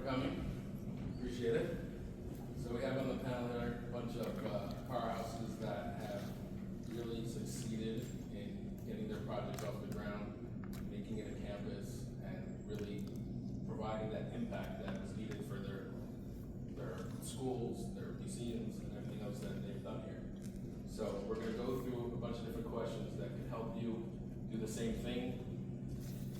coming. Appreciate it. So we have on the panel here a bunch of powerhouses that have really succeeded in getting their projects off the ground, making it a campus, and really providing that impact that was needed for their schools, their museums, and everything else that they've done here. So we're going to go through a bunch of different questions that can help you do the same thing,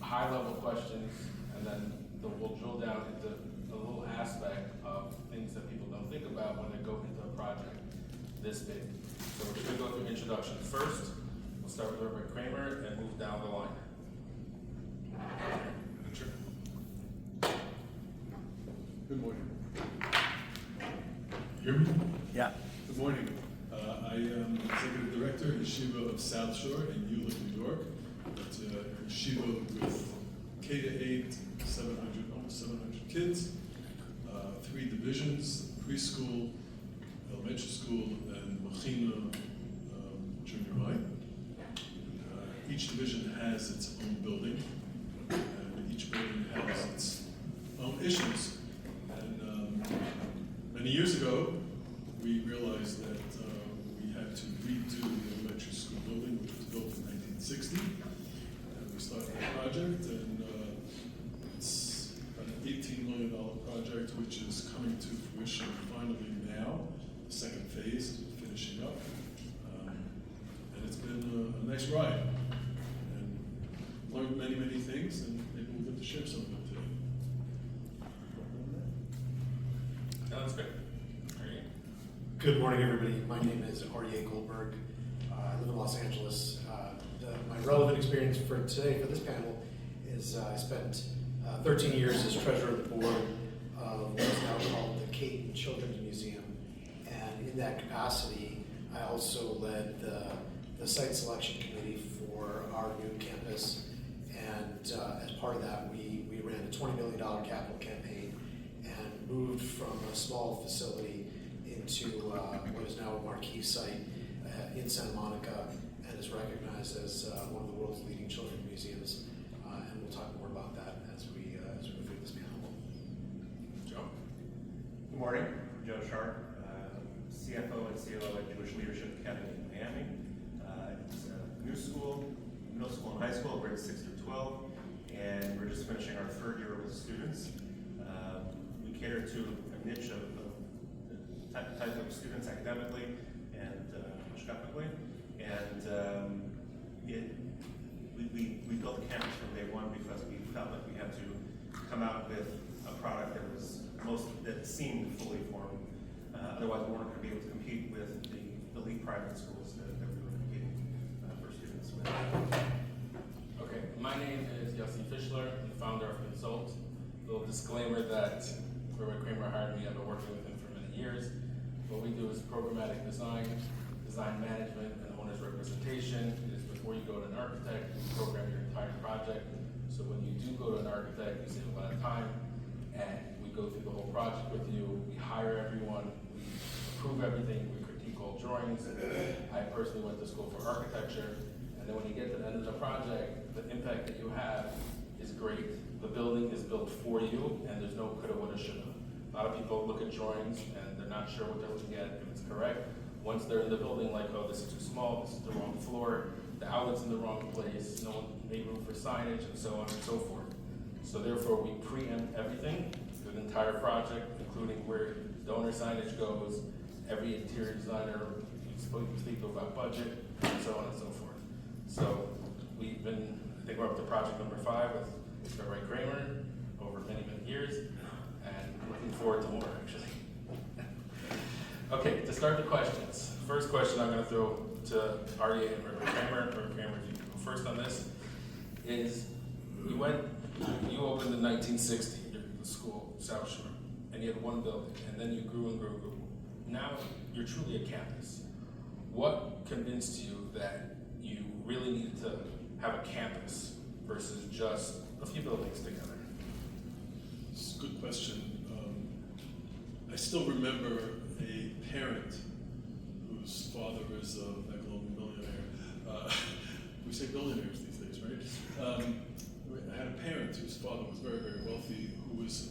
high-level questions, and then we'll drill down into a little aspect of things that people don't think about when they go into a project this big. So we're just going to go through introductions first. We'll start with Reverend Kramer and move down the line. Good morning. Hear me? Yeah. Good morning. I am Executive Director in Yeshiva of South Shore in Ulick, New York. It's a yeshiva with K-8, almost 700 kids, 3 divisions, preschool, elementary school, and Mechina junior high. Each division has its own building, and each building has its own issues. And many years ago, we realized that we had to redo the elementary school building, which was built in 1960. And we started the project, and it's an $18 million project, which is coming to fruition finally now. The second phase is finishing up. And it's been a nice ride. And learned many, many things, and maybe we'll get to share some of them today. That's great. Good morning, everybody. My name is Aryeh Goldberg. I live in Los Angeles. My relevant experience for today, for this panel, is I spent 13 years as treasurer of the board of what is now called the Caton Children's Museum. And in that capacity, I also led the site selection committee for our new campus. And as part of that, we ran a $20 million capital campaign and moved from a small facility into what is now a marquee site in Santa Monica, and is recognized as one of the world's leading children's museums. And we'll talk more about that as we go through this panel. Joe? Good morning. I'm Joe Sharp, CFO and COO at Jewish Leadership Academy in Miami. It's a new school, middle school and high school, grades 6 through 12, and we're just finishing our 3rd year with students. We cater to a niche of type of students academically and academically, and we built the campus from day one because we felt like we had to come out with a product that seemed fully formed. Otherwise, we weren't going to be able to compete with the elite private schools that we were competing for students with. Okay, my name is Yossi Fischler. I'm the founder of Consult. A little disclaimer that Reverend Kramer hired me. I've been working with him for many years. What we do is programmatic design, design management, and owner's representation. It is before you go to an architect, you program your entire project. So when you do go to an architect, you save a lot of time, and we go through the whole project with you. We hire everyone, we approve everything, we critique all drawings. I personally went to school for architecture, and then when you get to the end of the project, the impact that you have is great. The building is built for you, and there's no coulda, woulda, shoulda. A lot of people look at drawings and they're not sure what they're looking at, if it's correct. Once they're in the building, like, oh, this is too small, this is the wrong floor, the outlet's in the wrong place, no one made room for signage, and so on and so forth. So therefore, we preempt everything through the entire project, including where donor signage goes, every interior designer, we speak about budget, and so on and so forth. So we've been, I think we're up to project number 5 with Reverend Kramer over many, many years. And looking forward to more, actually. Okay, to start the questions. First question I'm going to throw to Aryeh and Reverend Kramer. Reverend Kramer, if you can go first on this, is you opened in 1960, the school, South Shore, and you had one building, and then you grew and grew and grew. Now you're truly a campus. What convinced you that you really needed to have a campus versus just a few buildings together? It's a good question. I still remember a parent whose father is a millionaire. We say billionaires these days, right? I had a parent whose father was very, very wealthy, who was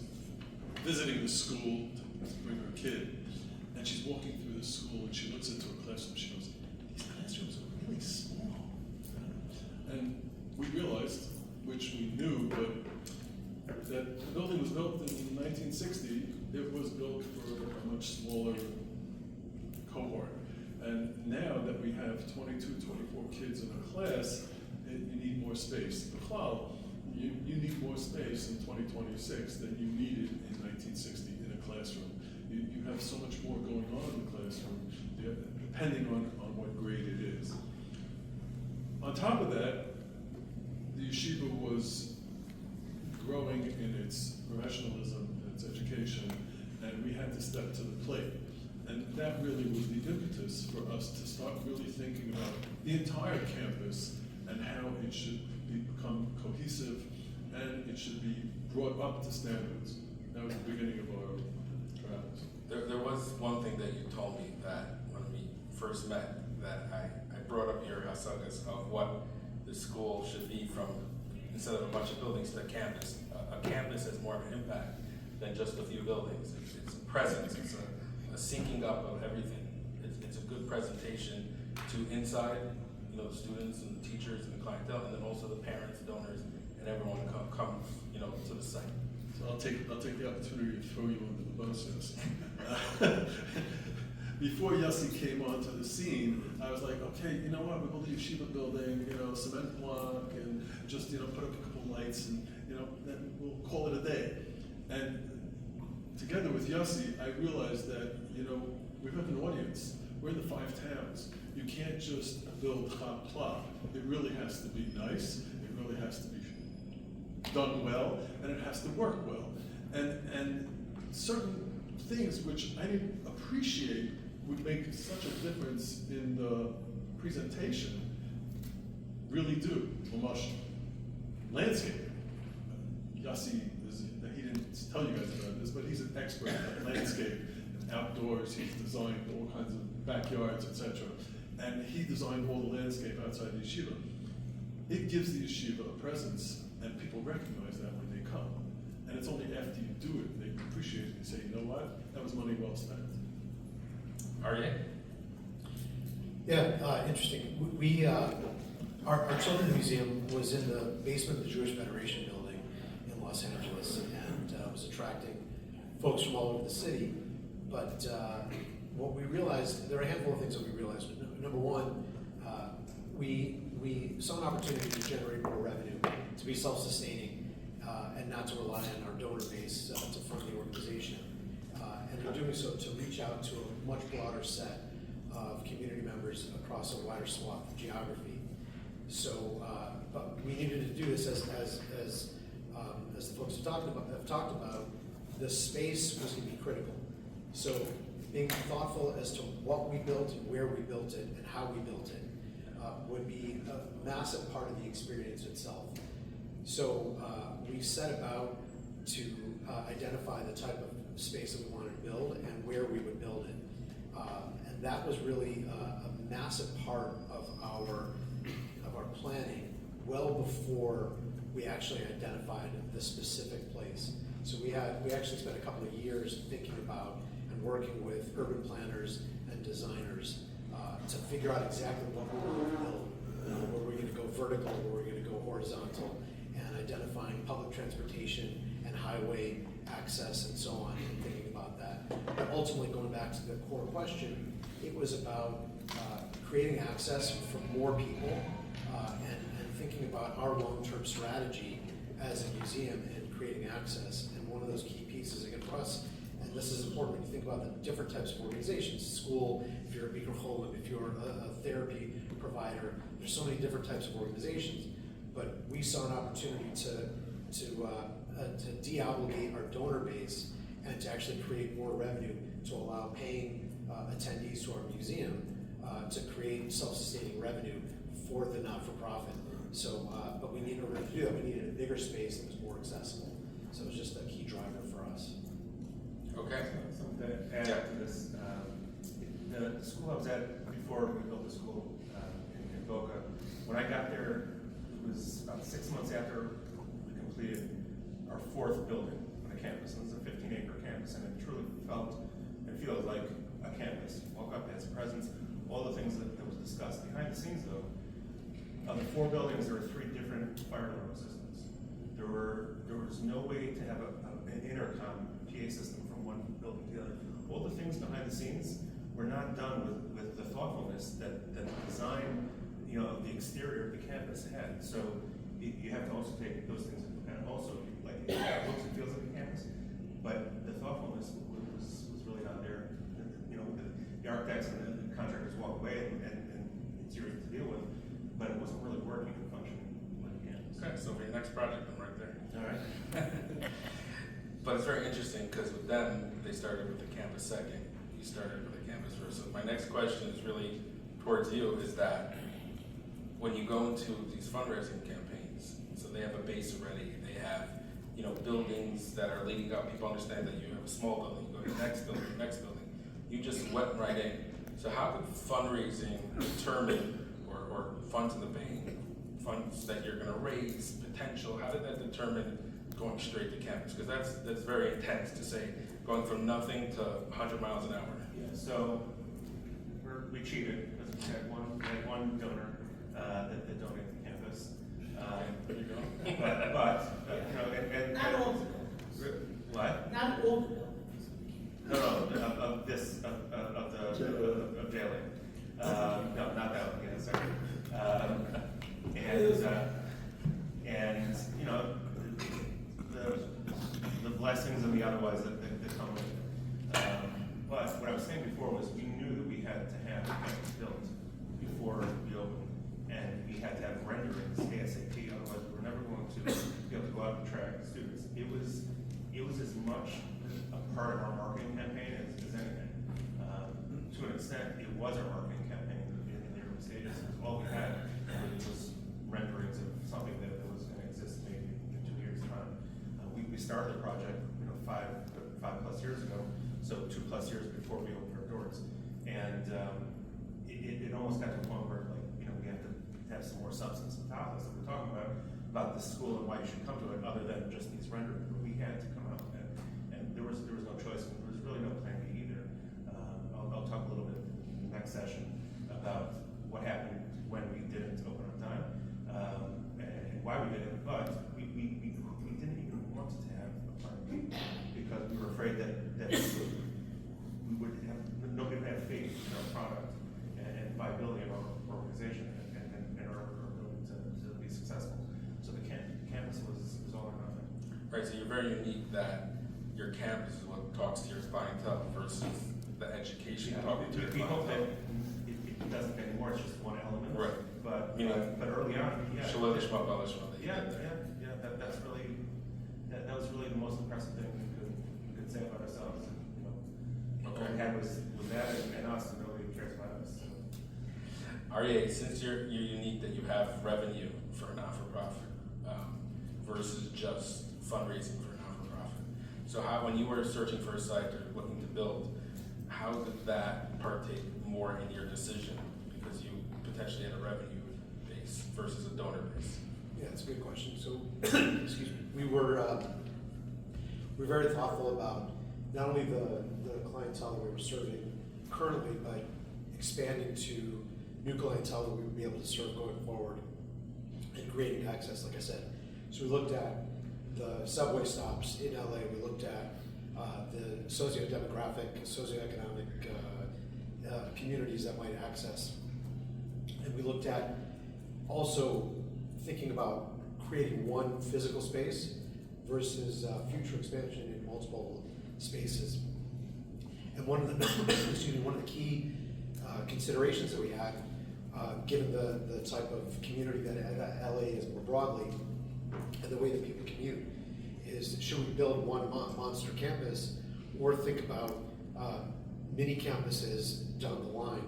visiting the school to bring her kid, and she's walking through the school and she looks into a classroom. She goes, "These classrooms are really small." And we realized, which we knew, but that the building was built in 1960. It was built for a much smaller cohort. And now that we have 22, 24 kids in a class, you need more space. You need more space in 2026 than you needed in 1960 in a classroom. You have so much more going on in the classroom, depending on what grade it is. On top of that, the yeshiva was growing in its professionalism, its education, and we had to step to the plate. And that really was the impetus for us to start really thinking about the entire campus and how it should become cohesive and it should be brought up to standards. That was the beginning of our travels. There was one thing that you told me that when we first met, that I brought up your hasagas of what the school should be from, instead of a bunch of buildings, to a campus. A campus has more of an impact than just a few buildings. It's a presence, it's a syncing up of everything. It's a good presentation to inside, the students and the teachers and the clientele, and then also the parents, donors, and everyone comes, to the site. So I'll take the opportunity to throw you under the bus. Yes. Before Yossi came onto the scene, I was like, okay, you know what? We build a yeshiva building, cement block, and just put up a couple lights, and then we'll call it a day. And together with Yossi, I realized that we have an audience. We're in the 5 towns. You can't just build hot plot. It really has to be nice. It really has to be done well, and it has to work well. And certain things which I didn't appreciate would make such a difference in the presentation really do. Mamash, landscape. Yossi he didn't tell you guys about this, but he's an expert at landscape and outdoors. He's designed all kinds of backyards, etc. And he designed all the landscape outside the yeshiva. It gives the yeshiva a presence, and people recognize that when they come. And it's only after you do it, they appreciate it and say, you know what, that was money well spent. Arye? Yeah, interesting. Our children's museum was in the basement of the Jewish Federation building in Los Angeles, and was attracting folks from all over the city. But what we realized, there are a handful of things that we realized. Number one, we saw an opportunity to generate more revenue, to be self-sustaining, and not to rely on our donor base to fund the organization. And in doing so, to reach out to a much broader set of community members across a wider swath of geography. So, but we needed to do this as the folks have talked about, the space was going to be critical. So, being thoughtful as to what we built and where we built it and how we built it would be a massive part of the experience itself. So, we set about to identify the type of space that we wanted to build and where we would build it. And that was really a massive part of our planning well before we actually identified the specific place. So we actually spent a couple of years thinking about and working with urban planners and designers to figure out exactly what we were going to build. Were we going to go vertical, were we going to go horizontal, and identifying public transportation and highway access and so on, and thinking about that. But ultimately, going back to the core question, it was about creating access for more people and thinking about our long-term strategy as a museum and creating access. And one of those key pieces, again, for us, and this is important when you think about the different types of organizations, school, if you're a Bikur Cholim, if you're a therapy provider, there's so many different types of organizations. But we saw an opportunity to de-obligate our donor base and to actually create more revenue to allow paying attendees to our museum to create self-sustaining revenue for the not-for-profit. So, but we needed, in order to do that, we needed a bigger space that was more accessible. So it was just a key driver for us. Okay. Something to add to this, the school I was at before we built the school in Boca, when I got there, it was about 6 months after we completed our 4th building on the campus. It was a 15-acre campus, and it truly felt and feels like a campus. Walk up, it has a presence, all the things that was discussed. Behind the scenes, though, of the 4 buildings, there were 3 different fire alarm systems. There was no way to have an intercom PA system from one building to the other. All the things behind the scenes were not done with the thoughtfulness that the design, of the exterior of the campus had. So you have to also take those things into account. Also, like, it looks and feels like a campus, but the thoughtfulness was really not there. The architects and the contractors walk away, and it's yours to deal with, but it wasn't really working and functioning like a campus. Okay, so for your next project, I'm right there. All right. But it's very interesting because with them, they started with the campus second. You started with the campus first. So my next question is really towards you, is that when you go into these fundraising campaigns, so they have a base already, they have, buildings that are leading up, people understand that you have a small building, you go to the next building, you just went right in. So how did fundraising determine, or funds in the bank, funds that you're gonna raise, potential, how did that determine going straight to campus? Because that's very intense to say, going from nothing to 100 miles an hour. Yeah, so we cheated because we had one donor that donated to campus. There you go. And Not all the buildings. What? Not all the buildings. No, of Jalen. No, not that one, yeah, sorry. The blessings and the otherwise that come with it. But what I was saying before was we knew that we had to have the campus built before we opened, and we had to have renderings ASAP, otherwise we were never going to be able to go out and attract students. It was as much a part of our marketing campaign as anything. To an extent, it was our marketing campaign in the early stages. All we had was renderings of something that was going to exist maybe in 2 years' time. We started the project, 5 plus years ago, so 2 plus years before we opened our doors, and it almost got to the point where we have to have some more substance and topics that we're talking about the school and why you should come to it, other than just these renderings. But we had to come out, and there was no choice, and there was really no plan B either. I'll talk a little bit in the next session about what happened when we didn't open on time, and why we didn't, but we didn't even want to have a plan B because we were afraid that we would have, nobody would have faith in our product and viability of our organization and our ability to be successful. So the campus was all or nothing. Right, so you're very unique that your campus is what talks to your clientele versus the education talking to your We hope that clientele. it doesn't anymore, it's just one element. Right. But Meaning, early on, yeah. Shalom, Shema, Balashma, that you Yeah, did there. that's really, that was really the most impressive thing we could say about ourselves. All Okay. we had was that and us, and nobody cares about us. So. REA, since you're unique that you have revenue for a not-for-profit versus just fundraising for a not-for-profit. So when you were searching for a site or looking to build, how did that partake more in your decision? Because you potentially had a revenue base versus a donor base. Yeah, it's a good question. So, excuse me, we were very thoughtful about not only the clientele that we were serving currently, but expanding to new clientele that we would be able to serve going forward and creating access, like I said. So we looked at the subway stops in LA, we looked at the socioeconomic communities that might access. And we looked at also thinking about creating one physical space versus future expansion in multiple spaces. And one of the one of the key considerations that we had, given the type of community that LA is more broadly, and the way that people commute, is should we build one monster campus or think about mini campuses down the line?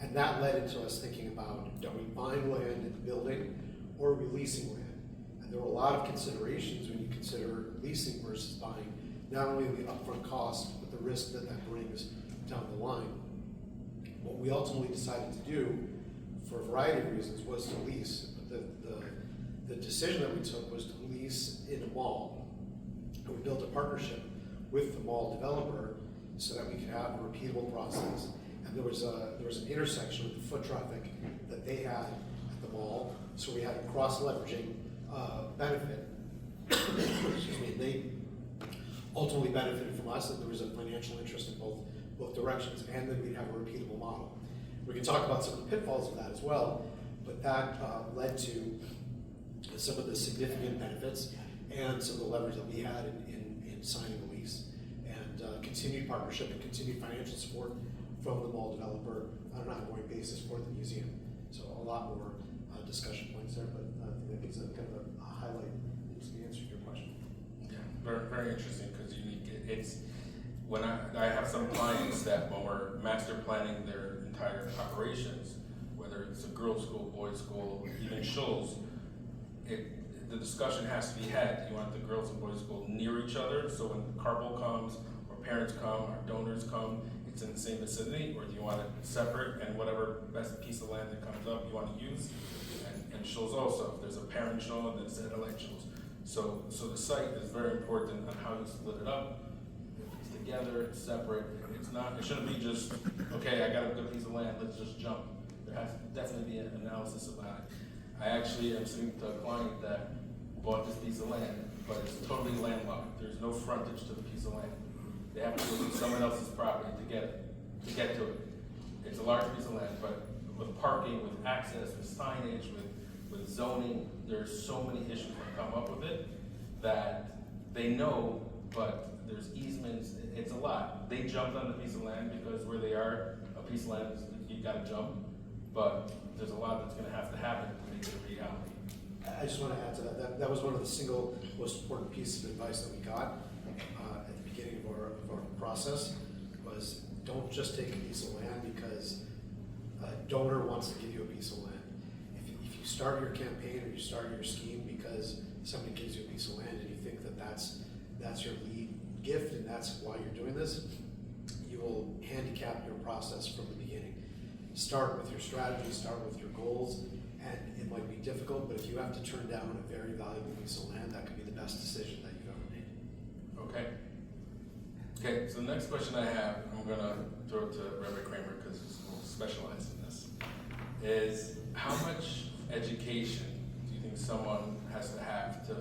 And that led into us thinking about, are we buying land and building, or are we leasing land? And there were a lot of considerations when you consider leasing versus buying, not only the upfront cost, but the risk that brings down the line. What we ultimately decided to do, for a variety of reasons, was to lease. The decision that we took was to lease in a mall. And we built a partnership with the mall developer so that we could have a repeatable process. And there was an intersection with the foot traffic that they had at the mall, so we had a cross-leveraging benefit. Excuse me, they ultimately benefited from us, and there was a financial interest in both directions, and then we'd have a repeatable model. We can talk about some of the pitfalls of that as well, but that led to some of the significant benefits and some of the leverage that we had in signing the lease, and continued partnership and continued financial support from the mall developer on an ongoing basis for the museum. So a lot more discussion points there, but I think that gives a kind of a highlight into the answer to your question. Yeah, very, very interesting, because it's, when I have some clients that when we're master planning their entire operations, whether it's a girls' school, boys' school, even shuls, the discussion has to be had. You want the girls and boys' school near each other, so when carpool comes, or parents come, or donors come, it's in the same vicinity, or do you want it separate, and whatever best piece of land that comes up you want to use, and shuls also. If there's a parent shul and there's satellite shuls. So the site is very important on how you split it up. If it's together, it's separate. It's not. It shouldn't be just, okay, I got a good piece of land, let's just jump. There has to definitely be an analysis about it. I actually am sitting to a client that bought this piece of land, but it's totally landlocked. There's no frontage to the piece of land. They have to go to someone else's property to get to it. It's a large piece of land, but with parking, with access, with signage, with zoning, there's so many issues that come up with it that they know, but there's easements, it's a lot. They jumped on the piece of land because where they are, a piece of land, you gotta jump, but there's a lot that's gonna have to happen to make it a reality. I just want to add to that. That was one of the single most important pieces of advice that we got at the beginning of our process, was don't just take a piece of land because a donor wants to give you a piece of land. If you start your campaign or you start your scheme because somebody gives you a piece of land and you think that that's your lead gift and that's why you're doing this, you will handicap your process from the beginning. Start with your strategy, start with your goals, and it might be difficult, but if you have to turn down a very valuable piece of land, that could be the best decision that you've ever made. Okay. Okay, so the next question I have, I'm gonna throw it to Reverend Kramer because he's more specialized in this, is how much education do you think someone has to have to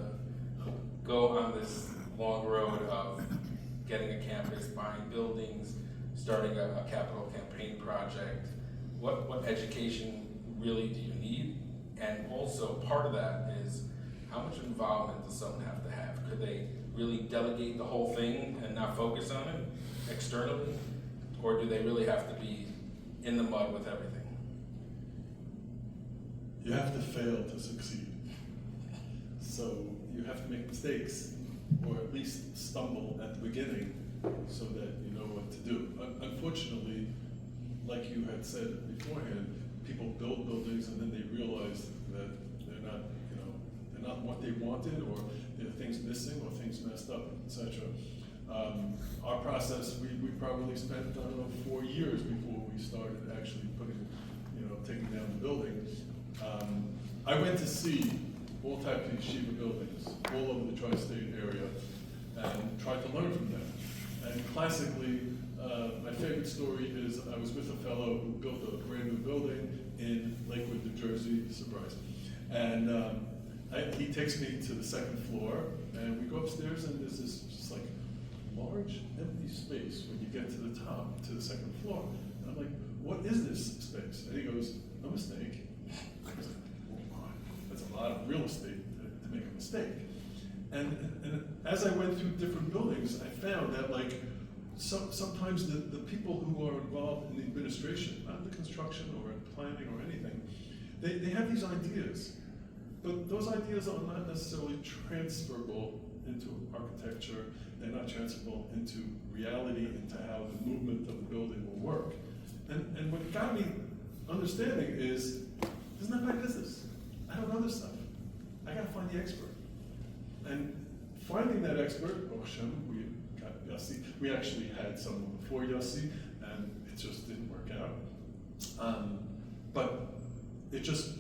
go on this long road of getting a campus, buying buildings, starting a capital campaign project? What education really do you need? And also part of that is, how much involvement does someone have to have? Could they really delegate the whole thing and not focus on it externally? Or do they really have to be in the mud with everything? You have to fail to succeed. So you have to make mistakes, or at least stumble at the beginning so that you know what to do. Unfortunately, like you had said beforehand, people build buildings and then they realize that they're not what they wanted, or there are things missing or things messed up, etc. Our process, we probably spent, I don't know, 4 years before we started actually taking down the building. I went to see all types of yeshiva buildings all over the tri-state area and tried to learn from them. And classically, my favorite story is I was with a fellow who built a brand new building in Lakewood, New Jersey, surprise. And he takes me to the second floor, and we go upstairs, and there's this just like large empty space when you get to the top, to the second floor. And I'm like, what is this space? And he goes, a mistake. I was like, oh my, that's a lot of real estate to make a mistake. And as I went through different buildings, I found that sometimes the people who are involved in the administration, not the construction or planning or anything, they have these ideas, but those ideas are not necessarily transferable into architecture. They're not transferable into reality, into how the movement of the building will work. And what got me understanding is, it's not my business. I don't know this stuff. I gotta find the expert. And finding that expert, Baruch Hashem, we got Yossi. We actually had someone before Yossi, and it just didn't work out. But it just,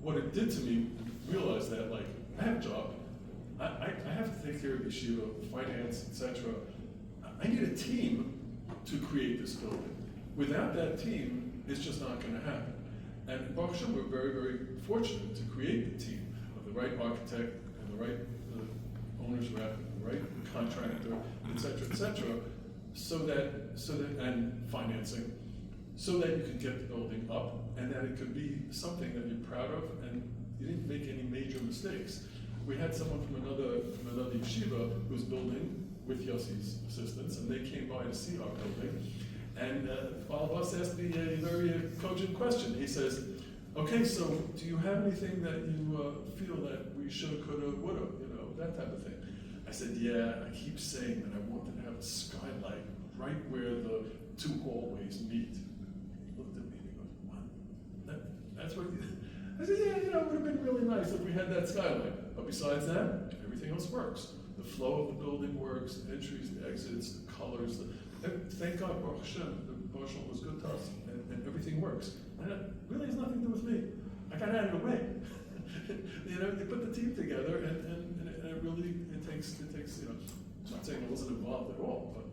what it did to me, realized that I have a job. I have to take care of yeshiva, finance, etc. I need a team to create this building. Without that team, it's just not going to happen. And Baruch Hashem, we're very, very fortunate to create the team of the right architect and the right owner's rep, and the right contractor, et cetera, so that and financing, so that you can get the building up and that it could be something that you're proud of and you didn't make any major mistakes. We had someone from another yeshiva who was building with Yossi's assistance, and they came by to see our building. And all of us asked me a very cogent question. He says, "Okay, so do you have anything that you feel that we should, coulda, woulda, that type of thing?" I said, "Yeah, I keep saying that I wanted to have a skylight right where the two hallways meet." He looked at me and he goes, "What? That's what you..." I said, "Yeah, it would have been really nice if we had that skylight. But besides that, everything else works. The flow of the building works, the entries, the exits, the colors. Thank God, Baruch Hashem, the Baruch Hashem was good to us, and everything works. And that really has nothing to do with me. I got out of the way. You put the team together, and it really takes. I'm not saying I wasn't involved at all, but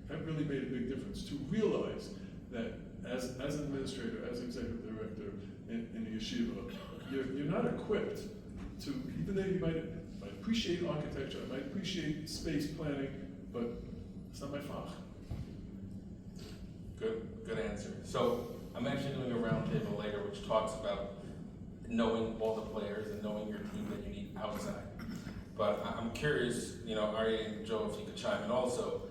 that really made a big difference to realize that as an administrator, as executive director in a yeshiva, you're not equipped to, even though you might appreciate architecture, I might appreciate space planning, but it's not my fach. Good answer. So I'm actually doing a roundtable later which talks about knowing all the players and knowing your team that you need outside. But I'm curious, Aryeh and Joe, if you could chime in also,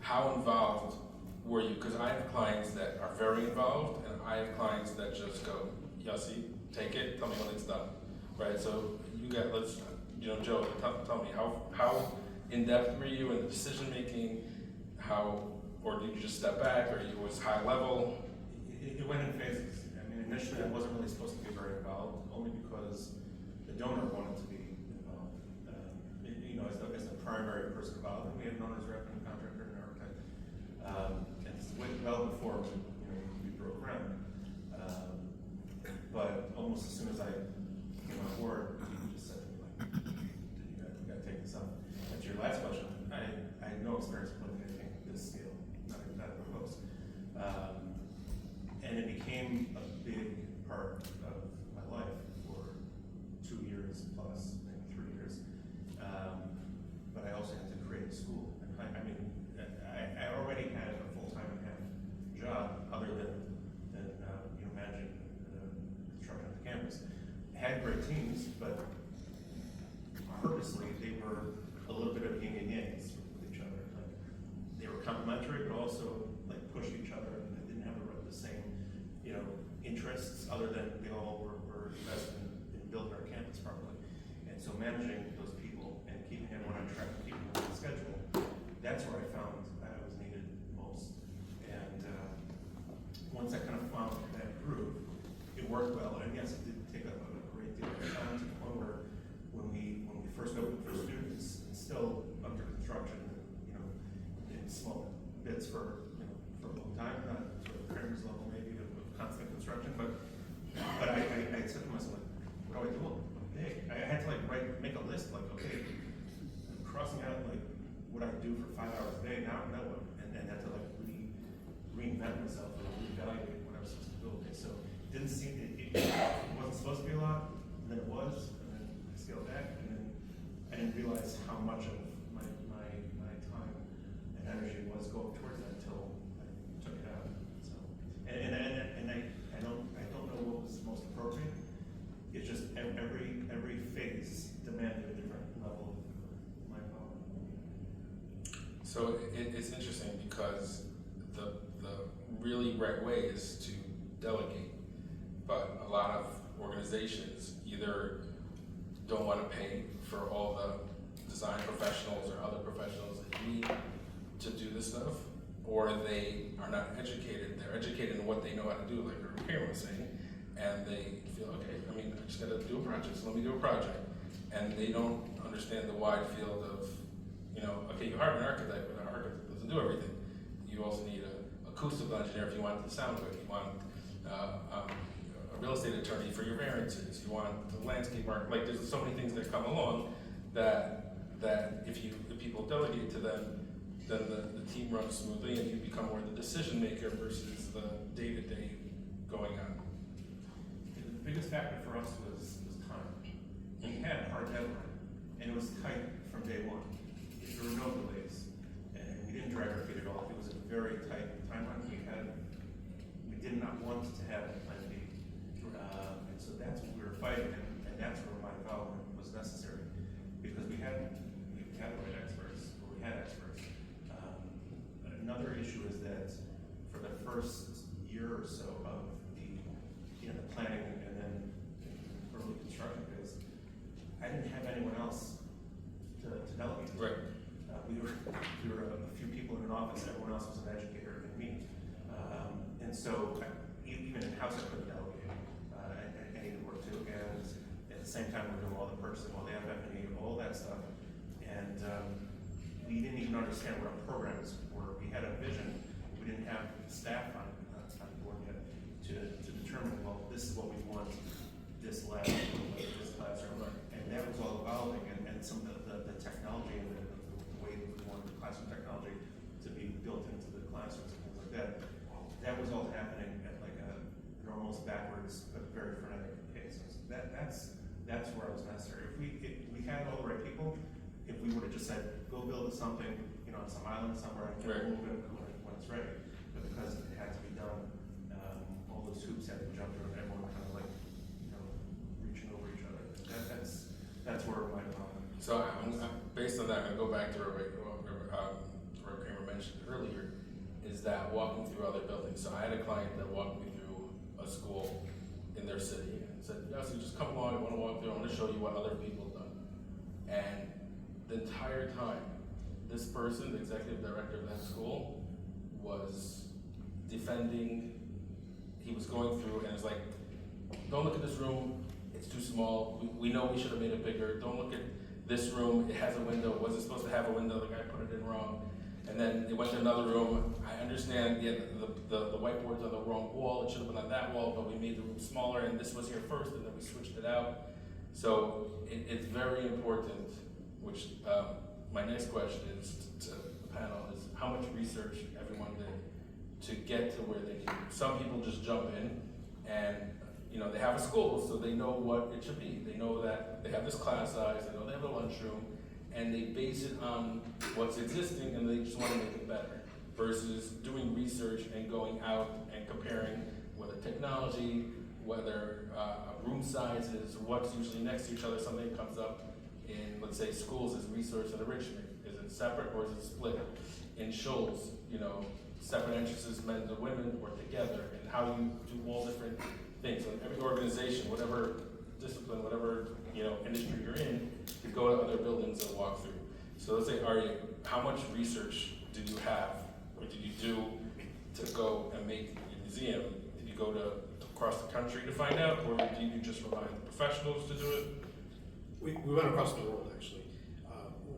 how involved were you? Because I have clients that are very involved, and I have clients that just go, "Yossi, take it, tell me when it's done." Right, so Joe, tell me, how in-depth were you in the decision-making? Or did you just step back, or it was high level? It went in phases. I mean, initially I wasn't really supposed to be very involved, only because the donor wanted to be involved. As the primary person involved, and we had an owner's rep and a contractor and an architect. And this went well before we broke ground. But almost as soon as I came on board, he just said to me, like, "You gotta take this up." And to your last question, I had no experience building anything at this scale, not even close. And it became a big part of my life for 2 years plus, maybe 3 years. But I also had to create a school. And I already had a full-time and half job other than managing the construction of the campus. I had great teams, but purposely they were a little bit of yin and yang with each other. Like, they were complementary, but also pushed each other, and they didn't have the same interests, other than they all were invested in building our campus properly. And so managing those people and keeping everyone on track, keeping them on schedule, that's where I found that I was needed most. And once I kind of found that groove, it worked well. And yes, it did take up a great deal of time, to the point where when we first opened for students, it's still under construction, in small bits for a long time, not sort of Kramer's level maybe of constant construction, but I said to myself, what do I do? I had to make a list, okay, I'm crossing out what I do for 5 hours a day, now what? And had to reinvent myself and reevaluate what I was supposed to do. Okay, so it wasn't supposed to be a lot, and then it was, and then I scaled back, and then I didn't realize how much of my time and energy was going towards that until I took it out. So, and I don't know what was most appropriate. It's just every phase demanded a different level of my involvement. So it's interesting because the really right way is to delegate, but a lot of organizations either don't want to pay for all the design professionals or other professionals that you need to do this stuff, or they are not educated. They're educated in what they know how to do, like Karen was saying, and they feel, okay, I just got to do a project, so let me do a project. And they don't understand the wide field of, okay, you hired an architect, but an architect doesn't do everything. You also need a acoustical engineer if you want it to sound good. You want a real estate attorney for your variances. You want the landscape architect. There's so many things that come along that if people delegate to them, then the team runs smoothly and you become more the decision maker versus the day-to-day going on. The biggest factor for us was time. We had a hard deadline, and it was tight from day one. There were no delays, and we didn't drag our feet at all. It was a very tight timeline we had. We did not want to have a plan B. And so that's what we were fighting, and that's where my involvement was necessary, because we had the right experts, or we had experts. Another issue is that for the first year or so of the planning and then early construction phase, I didn't have anyone else to delegate to. Right. We were a few people in an office. Everyone else was an educator and me. And so even in house I couldn't delegate. I needed work too. And at the same time we're doing all the purchasing, all the FF&E, all that stuff. And we didn't even understand what our programs were. We had a vision. We didn't have staff on board yet to determine, well, this is what we want this lab, this classroom, and that was all evolving, and some of the technology and the way we wanted the classroom technology to be built into the classrooms and things like that. That was all happening at like an almost backwards but very frenetic pace. So that's where it was necessary. If we had all the right people, if we would have just said, go build something, on some island somewhere, and Right. move it when it's ready. But because it had to be done, all those hoops had to jump through, and everyone kind of like, reaching over each other. That's where my problem. So based on that, I'm gonna go back to what Kramer mentioned earlier, is that walking through other buildings. So I had a client that walked me through a school in their city and said, Yossi, just come along, I wanna walk through, I wanna show you what other people have done. And the entire time, this person, the executive director of that school, was defending, he was going through and it's like, don't look at this room, it's too small, we know we should have made it bigger, don't look at this room, it has a window, it wasn't supposed to have a window, the guy put it in wrong. And then it went to another room, I understand, yeah, the whiteboard's on the wrong wall, it should have been on that wall, but we made the room smaller and this was here first and then we switched it out. So it's very important, which my next question is to the panel is how much research everyone did to get to where they need. Some people just jump in and they have a school, so they know what it should be. They know that they have this class size, they know they have a lunchroom, and they base it on what's existing and they just want to make it better. Versus doing research and going out and comparing whether technology, whether room sizes, what's usually next to each other. Something comes up in, let's say, schools is resource and enrichment. Is it separate or is it split? In Shoals, separate entrances, men and women, or together, and how you do all different things. So every organization, whatever discipline, whatever industry you're in, you go to other buildings and walk through. So let's say, Arya, how much research did you have, or did you do to go and make your museum? Did you go across the country to find out, or did you just rely on the professionals to do it? We went across the world, actually.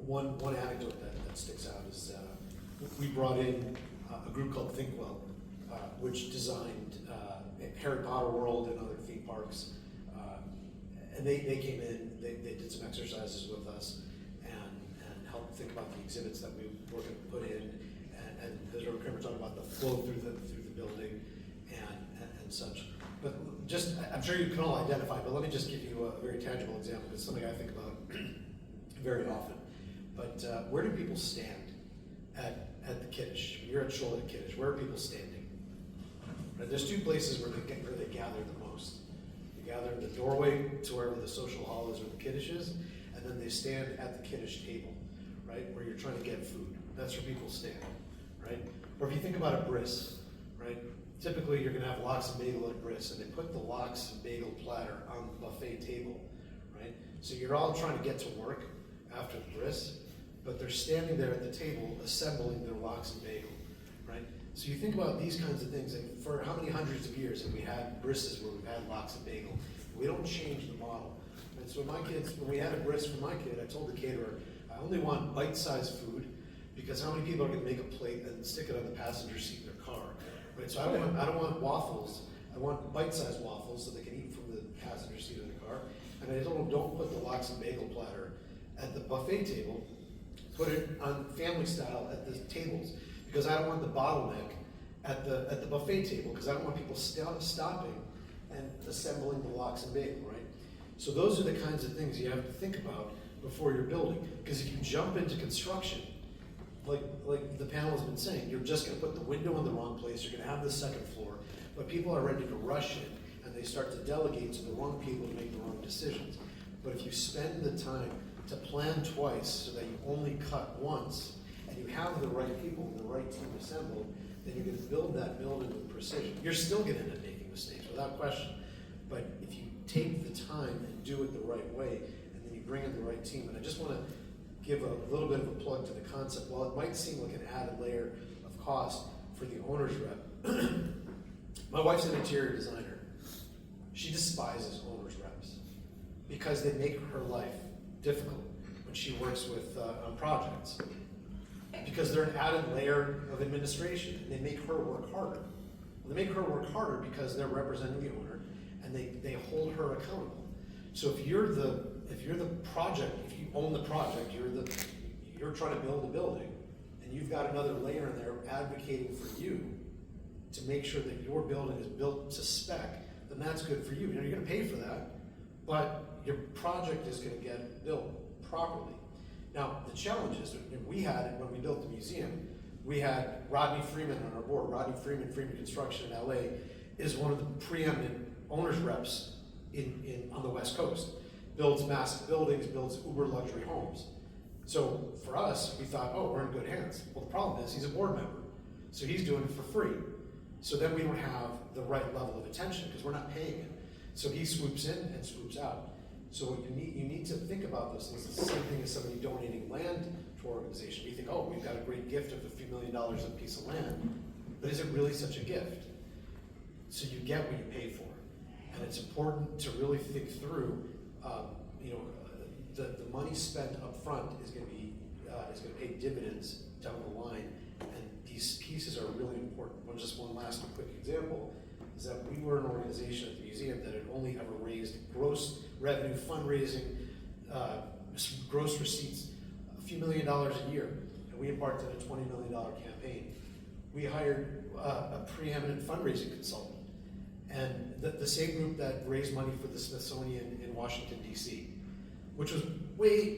One anecdote that sticks out is we brought in a group called ThinkWell, which designed Harry Potter World and other theme parks. And they came in, they did some exercises with us and helped think about the exhibits that we were going to put in. And as Reverend Kramer talked about the flow through the building and such. But just, I'm sure you can all identify, but let me just give you a very tangible example. It's something I think about very often. But where do people stand at the Kiddush? When you're at Shul at Kiddush, where are people standing? Right, there's two places where they gather the most. They gather in the doorway to wherever the social hall is where the Kiddush is, and then they stand at the Kiddush table, right, where you're trying to get food. That's where people stand, right? Or if you think about a bris, right? Typically, you're going to have lox and bagel at a bris, and they put the lox and bagel platter on the buffet table, right? So you're all trying to get to work after the bris, but they're standing there at the table assembling their lox and bagel, right? So you think about these kinds of things, and for how many hundreds of years have we had brises where we've had lox and bagel? We don't change the model. And so when we had a bris for my kid, I told the caterer, I only want bite-sized food, because how many people are going to make a plate and stick it on the passenger seat in their car? Right, so I don't want waffles. I want bite-sized waffles so they can eat from the passenger seat of the car. And I don't put the lox and bagel platter at the buffet table, put it on family style at the tables, because I don't want the bottleneck at the buffet table, because I don't want people stopping and assembling the lox and bagel, right? So those are the kinds of things you have to think about before you're building, because if you jump into construction, like the panel has been saying, you're just gonna put the window in the wrong place, you're gonna have the second floor, but people are ready to rush in, and they start to delegate to the wrong people to make the wrong decisions. But if you spend the time to plan twice so that you only cut once, and you have the right people and the right team assembled, then you're gonna build that building with precision. You're still gonna end up making mistakes, without question. But if you take the time and do it the right way, and then you bring in the right team, and I just wanna give a little bit of a plug to the concept. While it might seem like an added layer of cost for the owner's rep, my wife's an interior designer. She despises owner's reps because they make her life difficult when she works with on projects, because they're an added layer of administration, and they make her work harder. They make her work harder because they're representing the owner, and they hold her accountable. So if you're the project, if you own the project, you're trying to build a building, and you've got another layer in there advocating for you to make sure that your building is built to spec, then that's good for you. You know, you're gonna pay for that, but your project is gonna get built properly. Now, the challenge is, we had, when we built the museum, we had Rodney Freeman on our board. Rodney Freeman, Freeman Construction in LA, is one of the preeminent owners reps on the West Coast. Builds massive buildings, builds uber luxury homes. So for us, we thought, oh, we're in good hands. Well, the problem is he's a board member, so he's doing it for free. So then we don't have the right level of attention because we're not paying him. So he swoops in and swoops out. So what you need to think about those things. It's the same thing as somebody donating land to our organization. We think, oh, we've got a great gift of a few $1 million a piece of land, but is it really such a gift? So you get what you pay for, and it's important to really think through. The money spent up front is going to pay dividends down the line, and these pieces are really important. Just one last quick example is that we were an organization at the museum that had only ever raised gross revenue, fundraising, gross receipts, a few $1 million a year, and we embarked on a $20 million campaign. We hired a preeminent fundraising consultant, and the same group that raised money for the Smithsonian in Washington, D.C., which was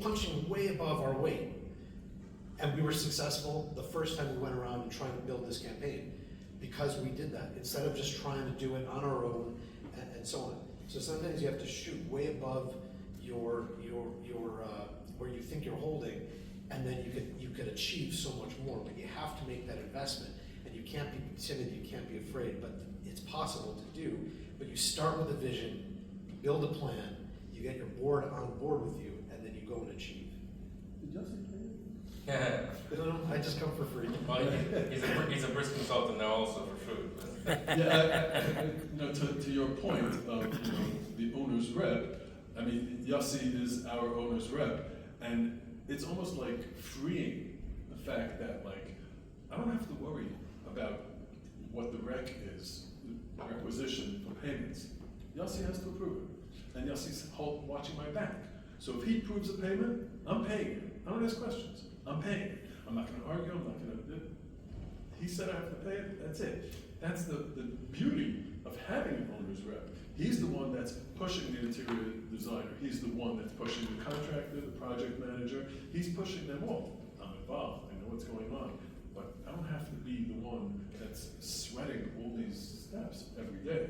punching way above our weight. And we were successful the first time we went around and trying to build this campaign, because we did that, instead of just trying to do it on our own and so on. So sometimes you have to shoot way above your where you think you're holding, and then you could achieve so much more, but you have to make that investment, and you can't be timid, you can't be afraid, but it's possible to do. But you start with a vision, build a plan, you get your board on board with you, and then you go and achieve. Did Yossi pay it? I just come for free. Well, he's a brisk consultant now also for food. Yeah, to your point of the owner's rep, I mean, Yossi is our owner's rep, and it's almost like freeing the fact that, like, I don't have to worry about what the rec is, the requisition for payments. Yossi has to approve it, and Yossi's watching my back. So if he approves a payment, I'm paying it. I don't ask questions. I'm paying it. I'm not going to argue. I'm not going to. He said I have to pay it. That's it. That's the beauty of having an owner's rep. He's the one that's pushing the interior designer. He's the one that's pushing the contractor, the project manager. He's pushing them all. I'm involved. I know what's going on, but I don't have to be the one that's sweating all these steps every day.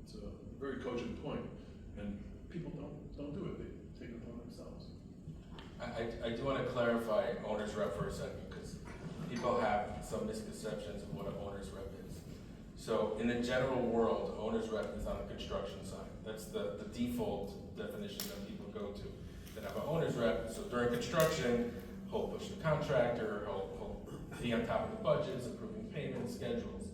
It's a very cogent point, and people don't do it. They take it upon themselves. I do want to clarify owner's rep for a second, because people have some misconceptions of what an owner's rep is. So in the general world, owner's rep is on the construction side. That's the default definition that people go to. That have an owner's rep, so during construction, he'll push the contractor, he'll be on top of the budgets, approving payments, schedules.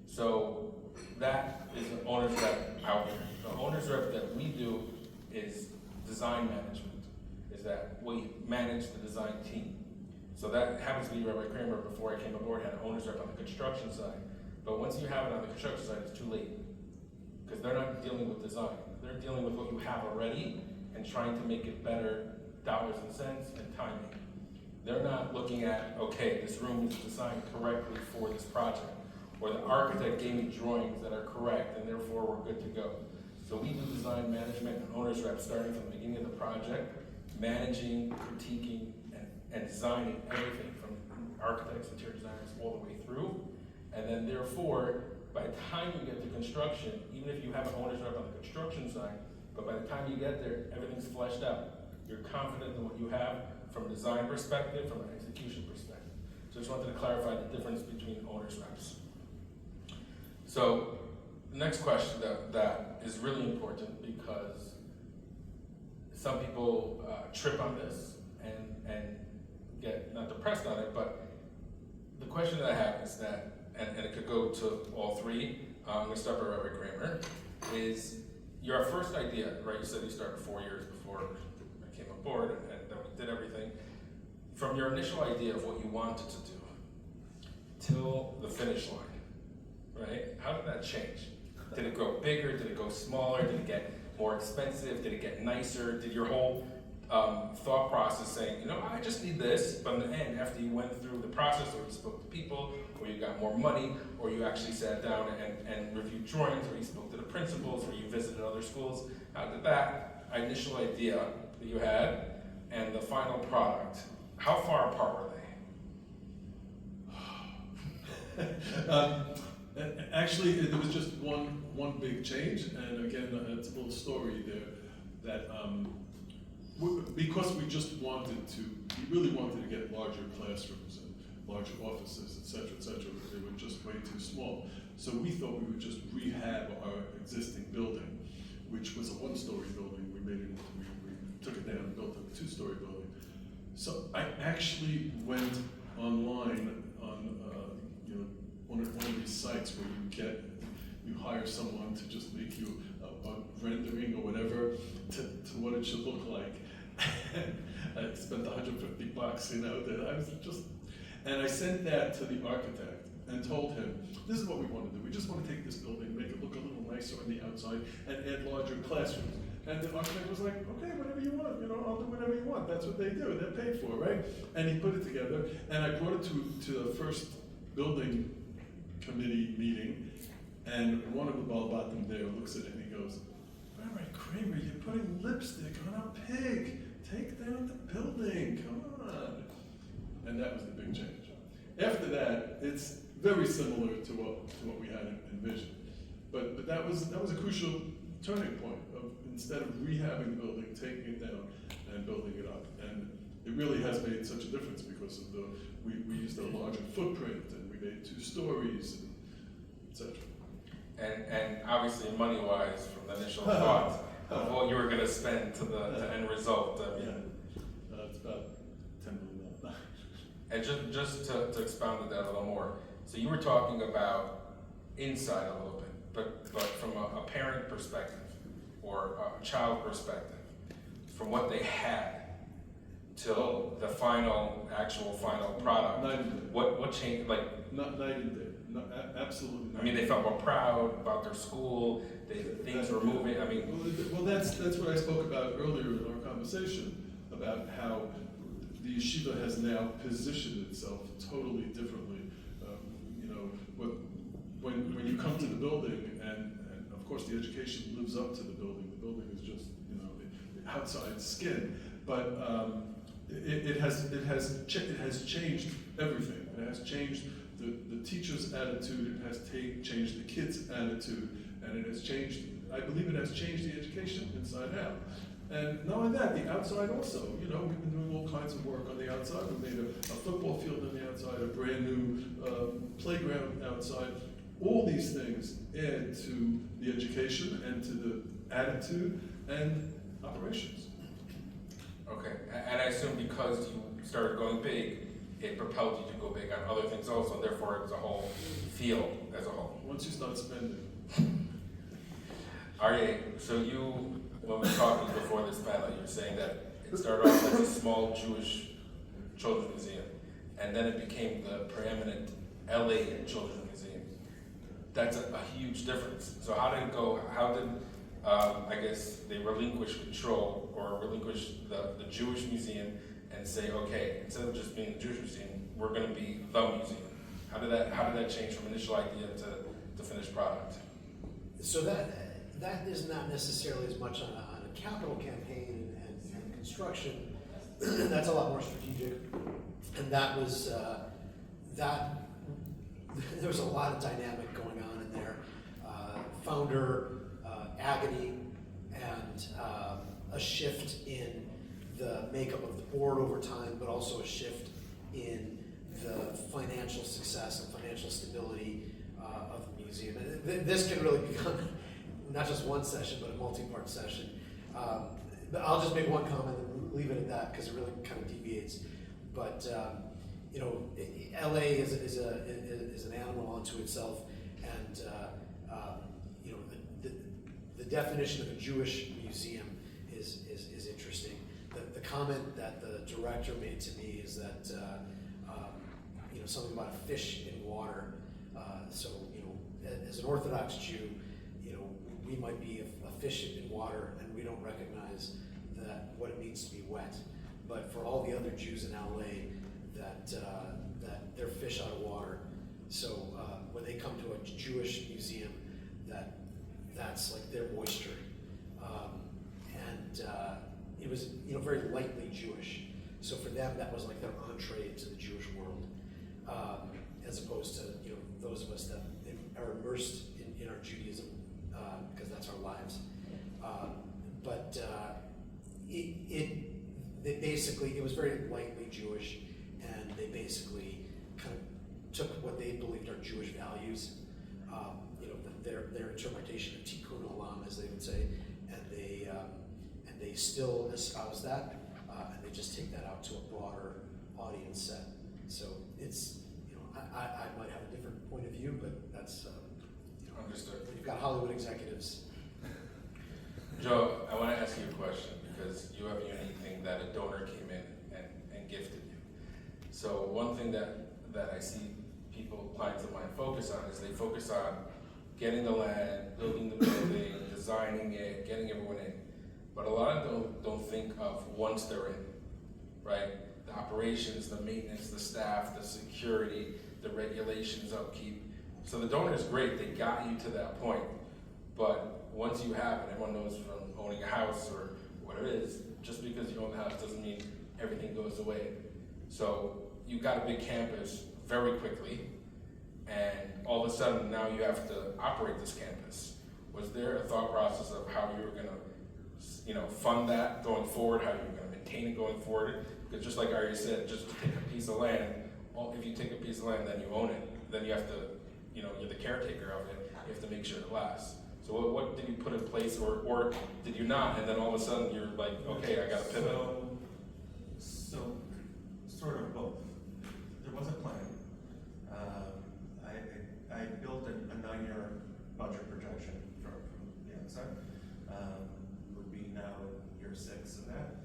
So that is an owner's rep out there. The owner's rep that we do is design management. Is that we manage the design team. So that happens to be Rabbi Kramer, before I came aboard, had an owner's rep on the construction side. But once you have it on the construction side, it's too late. Because they're not dealing with design. They're dealing with what you have already and trying to make it better, dollars and cents and timing. They're not looking at, okay, this room is designed correctly for this project, or the architect gave me drawings that are correct, and therefore we're good to go. So we do design management and owner's rep starting from the beginning of the project, managing, critiquing, and designing everything from architects, interior designers, all the way through. And then therefore, by the time you get to construction, even if you have an owner's rep on the construction side, but by the time you get there, everything's fleshed out. You're confident in what you have from a design perspective, from an execution perspective. So I just wanted to clarify the difference between owner's reps. So the next question that is really important, because some people trip on this and get not depressed on it, but the question that I have is that, and it could go to all three, I'm gonna start by Rabbi Kramer, is your first idea, right? You said you started 4 years before I came aboard, and then we did everything. From your initial idea of what you wanted to do till the finish line, right? How did that change? Did it grow bigger? Did it go smaller? Did it get more expensive? Did it get nicer? Did your whole thought process saying, you know, I just need this, but in the end, after you went through the process, or you spoke to people, or you got more money, or you actually sat down and reviewed drawings, or you spoke to the principals, or you visited other schools, how did that initial idea that you had and the final product, how far apart were they? Actually, there was just one big change, and again, it's a little story there, that because we really wanted to get larger classrooms and larger offices, et cetera, they were just way too small. So we thought we would just rehab our existing building, which was a one-story building. We took it down and built a two-story building. So I actually went online on one of these sites where you hire someone to just make you a rendering or whatever to what it should look like. I spent $150, that I was just, and I sent that to the architect and told him, this is what we want to do. We just want to take this building, make it look a little nicer on the outside, and add larger classrooms. And the architect was like, okay, whatever you want, I'll do whatever you want. That's what they do. They're paid for, right? And he put it together, and I brought it to the first building committee meeting, and one of the Balbatim there looks at it and he goes, Rabbi Kramer, you're putting lipstick on a pig. Take down the building, come on. And that was the big change. After that, it's very similar to what we had envisioned. But that was a crucial turning point of, instead of rehabbing the building, taking it down and building it up. And it really has made such a difference because of we used a larger footprint, and we made 2 stories, and et cetera. And obviously money-wise, from the initial thought of what you were going to spend to the end result, I mean, it's about $10 million. And just to expound on that a little more, so you were talking about inside a little bit, but from a parent perspective or a child perspective, from what they had till the actual final product, Night and day. what changed? Like, Not night and day. No, absolutely not. I mean, they felt more proud about their school. Things were moving. I mean, well, that's what I spoke about earlier in our conversation about how the yeshiva has now positioned itself totally differently. When you come to the building, and of course the education lives up to the building. The building is just the outside skin, but it has changed everything. It has changed the teacher's attitude. It has changed the kids' attitude, and it has changed. I believe it has changed the education inside out. And not only that, the outside also. We've been doing all kinds of work on the outside. We made a football field on the outside, a brand new playground outside. All these things add to the education and to the attitude and operations. okay. And I assume because you started going big, it propelled you to go big on other things also, and therefore it was a whole field as a whole. Once you start spending. Arye, so when we were talking before this panel, you were saying that it started off as a small Jewish children's museum, and then it became the preeminent LA Children's Museum. That's a huge difference. So how did it go? How did, I guess, they relinquish control or relinquish the Jewish museum and say, okay, instead of just being the Jewish museum, we're going to be the museum? How did that change from initial idea to finished product? So that is not necessarily as much on a capital campaign and construction. That's a lot more strategic, and that was there was a lot of dynamic going on in there. Founder agony and a shift in the makeup of the board over time, but also a shift in the financial success and financial stability of the museum. And this can really become not just one session, but a multi-part session. But I'll just make one comment and leave it at that because it really kind of deviates. But you know, LA is an animal unto itself, and you know, the definition of a Jewish museum is interesting. The comment that the director made to me is that you know, something about a fish in water. So you know, as an Orthodox Jew, you know, we might be a fish in water, and we don't recognize that what it means to be wet. But for all the other Jews in LA, that they're fish out of water. So when they come to a Jewish museum, that's like their moisture. And it was, you know, very lightly Jewish. So for them, that was like their entree into the Jewish world, as opposed to, you know, those of us that are immersed in our Judaism, because that's our lives. But it was very lightly Jewish, and they basically kind of took what they believed are Jewish values, you know, their interpretation of tikkun olam, as they would say, and they still espouse that, and they just take that out to a broader audience set. So it's, you know, I might have a different point of view, but that's you know, Understood. you've got Hollywood executives. Joe, I want to ask you a question because you have a unique thing that a donor came in and gifted you. So one thing that I see people applying to my focus on is they focus on getting the land, building the building, designing it, getting everyone in. But a lot of them don't think of once they're in, right? The operations, the maintenance, the staff, the security, the regulations, upkeep. So the donor is great, they got you to that point. But once you have it, everyone knows from owning a house or whatever it is, just because you own the house doesn't mean everything goes away. So you got a big campus very quickly, and all of a sudden now you have to operate this campus. Was there a thought process of how you were going to, you know, fund that going forward, how you were going to maintain it going forward? Because just like Arya said, just take a piece of land, well, if you take a piece of land, then you own it, then you have to, you know, you're the caretaker of it, you have to make sure it lasts. So what did you put in place, or did you not, and then all of a sudden you're like, okay, I got to pivot? So sort of both. There was a plan. I built a 9-year budget projection from the outside. Would be now year 6 of that.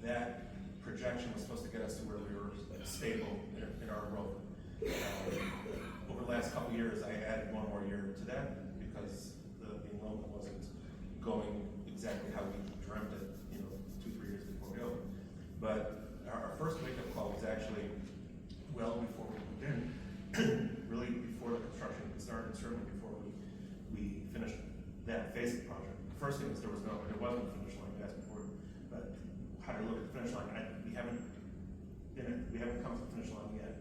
That projection was supposed to get us to where we were stable in our growth. Over the last couple of years, I added one more year to that because the enrollment wasn't going exactly how we dreamt it, you know, 2-3 years before we opened. But our first wake-up call was actually well before we moved in, really before the construction started, certainly before we finished that phase of the project. The first thing was there wasn't a finish line, you asked before, but how to look at the finish line, we haven't come to the finish line yet.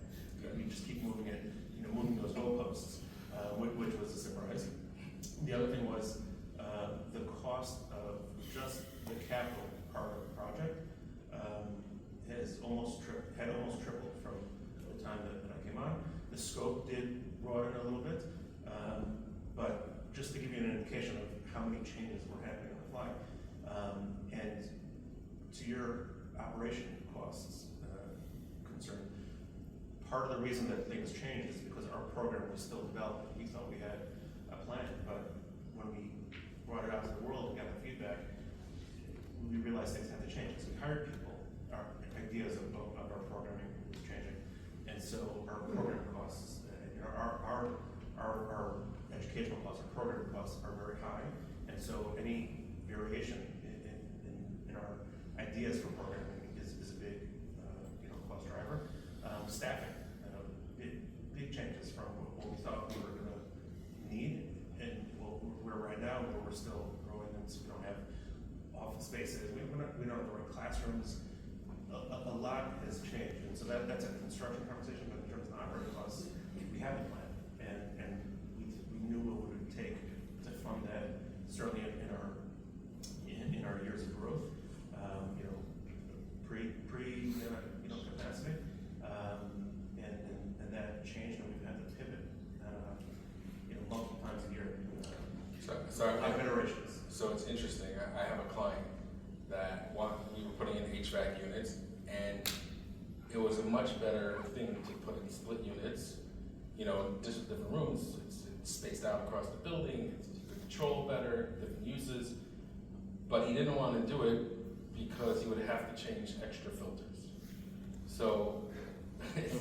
We just keep moving it, you know, moving those goalposts, which was a surprise. The other thing was the cost of just the capital part of the project had almost tripled from the time that I came on. The scope did broaden a little bit, but just to give you an indication of how many changes were happening on the fly, and to your operation costs concern, part of the reason that things changed is because our program was still developing. We thought we had a plan, but when we brought it out to the world and got the feedback, we realized things had to change. So we hired people, our ideas of our programming was changing. And so our program costs, our educational costs, our program costs are very high. And so any variation in our ideas for programming spaces, we don't have the right classrooms. A lot has changed, and so that's a construction conversation, but in terms of operating costs, we have a plan, and we knew what it would take to fund that, certainly in our years of growth, capacity, and that changed, and we've had to pivot, multiple times a year. So A lot of iterations. So it's interesting. I have a client that we were putting in HVAC units, and it was a much better thing to put in split units, just different rooms. It's spaced out across the building. You could control better, different uses. But he didn't want to do it because he would have to change extra filters. So it's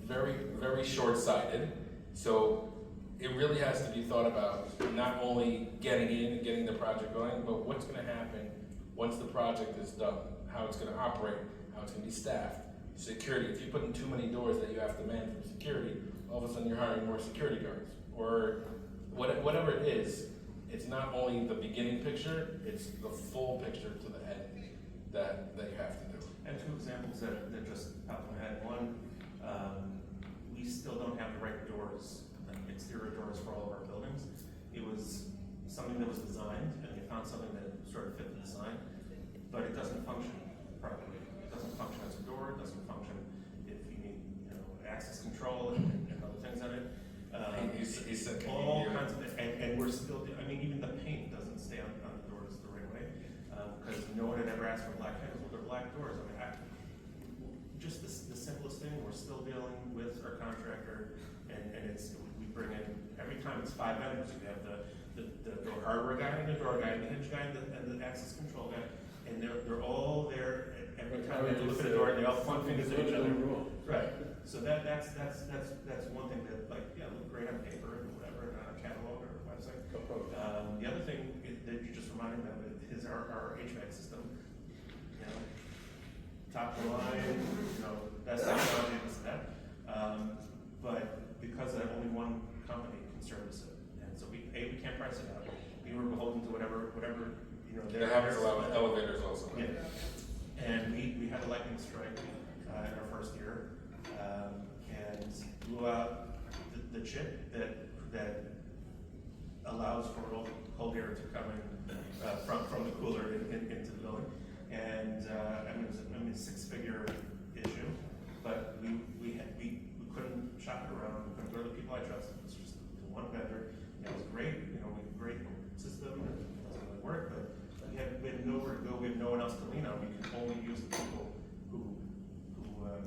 very, very short-sighted. So it really has to be thought about not only getting in and getting the project going, but what's going to happen once the project is done, how it's going to operate, how it's going to be staffed, security. If you put in too many doors that you have to man for security, all of a sudden you're hiring more security guards. Or whatever it is, it's not only the beginning picture, it's the full picture to the end that you have to do. And two examples that just popped in my head. One, we still don't have the right doors, exterior doors for all of our buildings. It was something that was designed, and we found something that sort of fit the design, but it doesn't function properly. It doesn't function as a door. It doesn't function if you need, access control and other things on it. He said, all kinds of, and we're still. Even the paint doesn't stay on the doors the right way because no one had ever asked for black panels with their black doors. Just the simplest thing. We're still dealing with our contractor, and we bring in every time it's 5 vendors. We have the door hardware guy, and the door guy, and the hinge guy, and the access control guy, and they're all there every time they look at the door. They all point fingers at each other. Right. So that's one thing that look great on paper and whatever, and on a catalog or a website. The other thing that you just reminded me of is our HVAC system. Top of the line, best technology, this and that. But because only one company can service it, and so we can't price it out. We were beholden to whatever That happens a lot with elevators also. Yeah. And we had a lightning strike in our first year, and blew out the chip that allows for all the cold air to come in from the cooler into the building. And it was a 6-figure issue, but we couldn't shop it around. We couldn't go to the people I trusted. It was just the one vendor. It was great. We had a great system, and it doesn't really work, but we had nowhere to go. We had no one else to lean on. We could only use the people who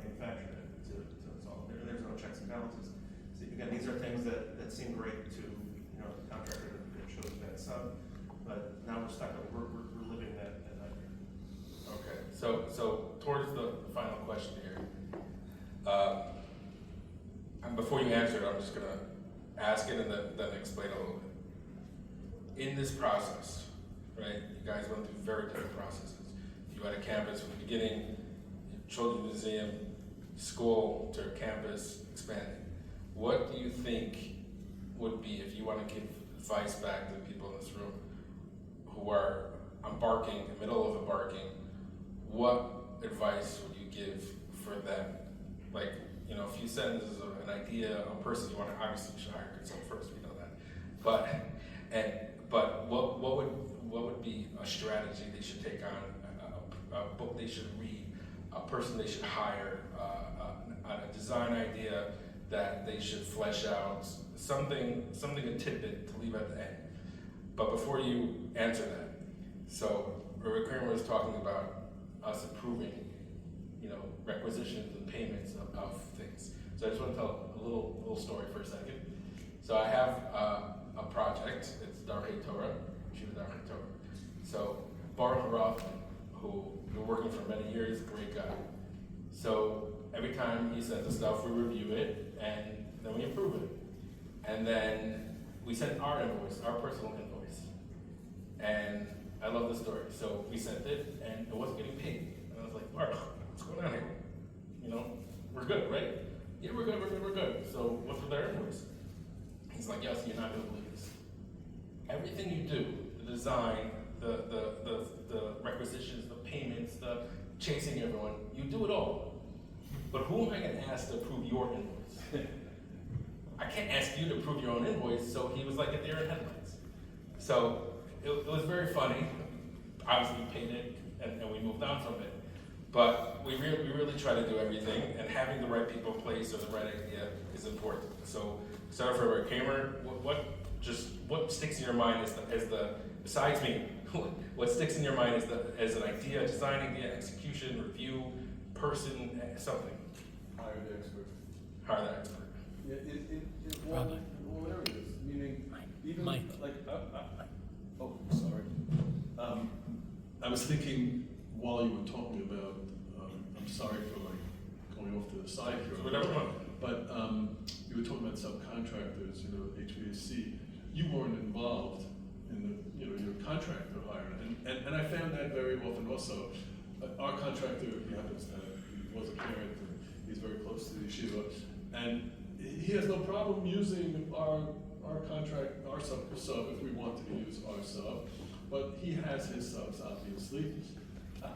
manufactured it to install it. There's no checks and balances. So again, these are things that seem great to the contractor that chose that sub, but now we're stuck. We're living that nightmare. Okay, so towards the final question here, and before you answer it, I'm just gonna ask it and then explain a little bit. In this process, right, you guys went through very different processes. You had a campus from the beginning, children's museum, school to campus, expanding. What do you think would be, if you want to give advice back to the people in this room who are embarking, in the middle of embarking, what advice would you give for them? Like, a few sentences of an idea, a person you want to, obviously you should hire a consultant first, we know that. But what would be a strategy they should take on, a book they should read, a person they should hire, a design idea that they should flesh out, something a tidbit to leave at the end. But before you answer that, so Rick Kramer was talking about us approving, requisitions and payments of things. So I just want to tell a little story for a second. So I have a project. It's Darkei Torah, Shiva Darkei Torah. So Baruch Rothman, who we're working for many years, great guy. So every time he sends us stuff, we review it and then we approve it. And then we sent our invoice, our personal invoice. And I love the story. So we sent it and it wasn't getting paid. And I was like, Baruch, what's going on here? We're good, right? Yeah, we're good. So what's with our invoice? He's like, yes, you're not gonna believe this. Everything you do, the design, the requisitions, the payments, the chasing everyone. You do it all. But who am I going to ask to approve your invoice? I can't ask you to approve your own invoice, so he was like a deer in headlights. So it was very funny. Obviously, we paid it, and we moved on from it. But we really try to do everything, and having the right people in place or the right idea is important. So, start for Rick Kramer. What sticks in your mind besides me? What sticks in your mind as an idea, design idea, execution, review, person, something? Hire the expert. Hire that expert. Yeah, in all areas, meaning even Mike. like, oh, sorry. I was thinking while you were talking about, I'm sorry for like going off to the side here. Whatever one. But you were talking about subcontractors, HVAC. You weren't involved in your contractor hiring, and I found that very often also. Our contractor, he happens to he was a parent, and he's very close to the yeshiva, and he has no problem using our sub if we want to use our sub, but he has his subs obviously.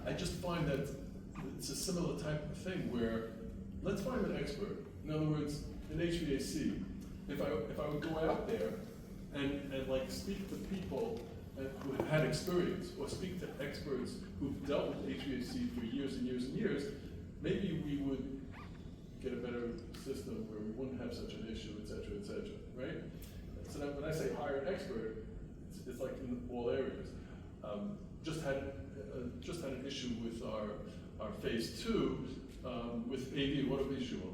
I just find that it's a similar type of thing where let's find an expert. In other words, in HVAC, if I would go out there and like speak to people who have had experience, or speak to experts who've dealt with HVAC for years and years and years, maybe we would get a better system where we wouldn't have such an issue, et cetera, right? So that when I say hire an expert, it's like in all areas. Just had an issue with our phase 2 with AV audiovisual,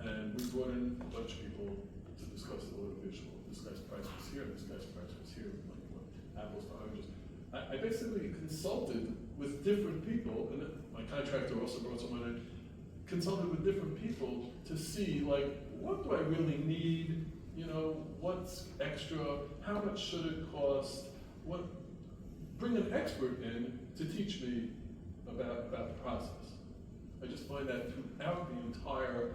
and we brought in a bunch of people to discuss the audiovisual. This guy's price was here, this guy's price was here, like what, apples to oranges. I basically consulted with different people, and my contractor also brought someone in, consulted with different people to see, like, what do I really need? What's extra? How much should it cost? Bring an expert in to teach me about the process. I just find that throughout the entire,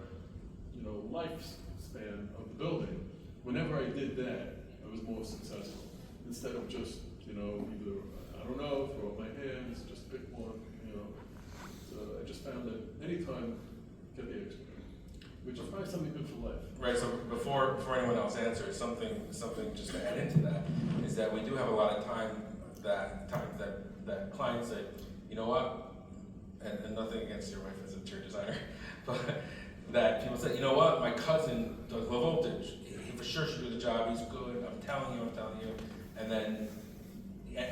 lifespan of the building, whenever I did that, I was more successful. Instead of just, either, I don't know, throw up my hands, just pick one, So I just found that anytime, get the expert, which is probably something good for life. Right, so before anyone else answers, something just to add into that is that we do have a lot of times that clients say, you know what, and nothing against your wife as a interior designer, but that people say, you know what, my cousin does low voltage, he for sure should do the job, he's good, I'm telling you, and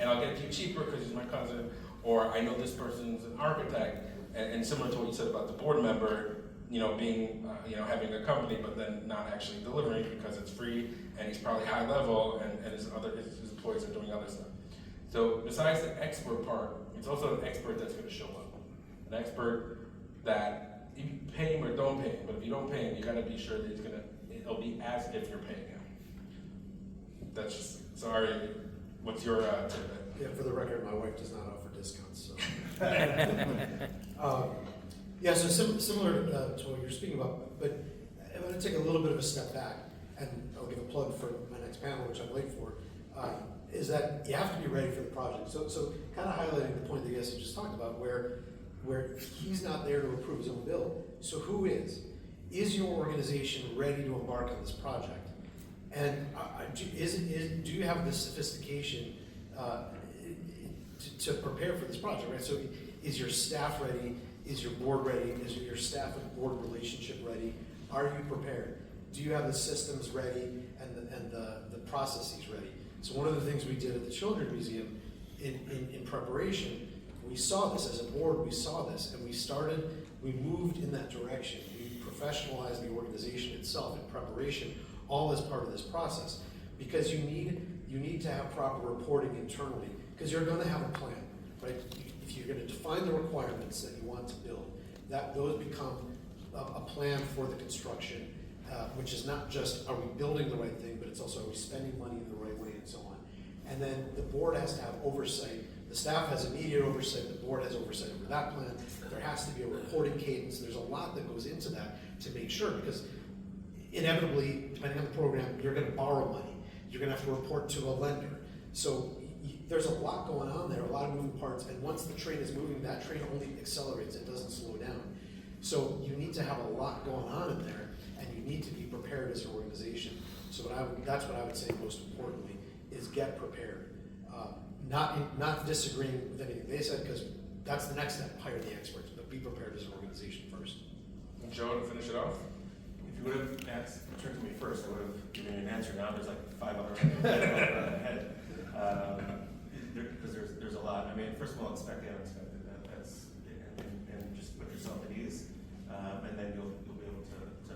I'll get it to you cheaper because he's my cousin, or I know this person's an architect, and similar to what you said about the board member, being, having a company, but then not actually delivering because it's free, and he's probably high level, and his employees are doing other stuff. So besides the expert part, it's also an expert that's going to show up. An expert that you pay him or don't pay him, but if you don't pay him, you got to be sure that it'll be as if you're paying him. That's just, sorry, what's your tidbit? Yeah, for the record, my wife does not offer discounts, so. Yeah, so similar to what you're speaking about, but I'm going to take a little bit of a step back, and I'll give a plug for my next panel, which I'm late for, is that you have to be ready for the project. So kind of highlighting the point that Yossi just talked about, where he's not there to approve his own bill. So who is? Is your organization ready to embark on this project? And do you have the sophistication to prepare for this project, right? So is your staff ready? Is your board ready? Is your staff and board relationship ready? Are you prepared? Do you have the systems ready and the processes ready? So one of the things we did at the Children's Museum in preparation, we saw this as a board, and we moved in that direction. We professionalized the organization itself in preparation, all as part of this process, because you need to have proper reporting internally, because you're going to have a plan, right? If you're going to define the requirements that you want to build, those become a plan for the construction, which is not just are we building the right thing, but it's also are we spending money in the right way and so on. And then the board has to have oversight. The staff has immediate oversight. The board has oversight over that plan. There has to be a reporting cadence. There's a lot that goes into that to make sure, because inevitably, depending on the program, you're going to borrow money. You're going to have to report to a lender. So there's a lot going on there, a lot of moving parts, and once the train is moving, that train only accelerates, it doesn't slow down. So you need to have a lot going on in there, and you need to be prepared as an organization. So that's what I would say most importantly, is get prepared. Not disagreeing with anything they said, because that's the next step, hire the experts, but be prepared as an organization first. Joe, to finish it off? If you would have turned to me first, I would have given you an answer. Now there's like 5 other items around my head. Because there's a lot. I mean, first of all, expect the unexpected. And just put yourself at ease, and then you'll be able to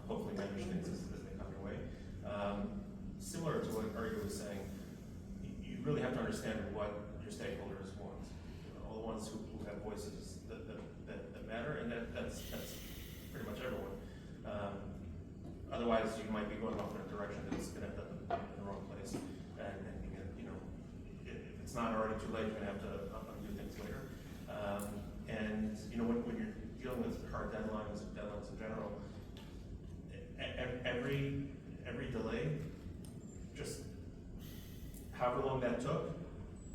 hopefully manage things as they come your way. Similar to what Arya was saying, you really have to understand what your stakeholders want. All the ones who have voices that matter, and that's pretty much everyone. Otherwise, you might be going off in a direction that's going to end up in the wrong place, and you know, if it's not already too late, you're going to have to undo things later. And you know, when you're dealing with hard deadlines in general, every delay, just however long that took,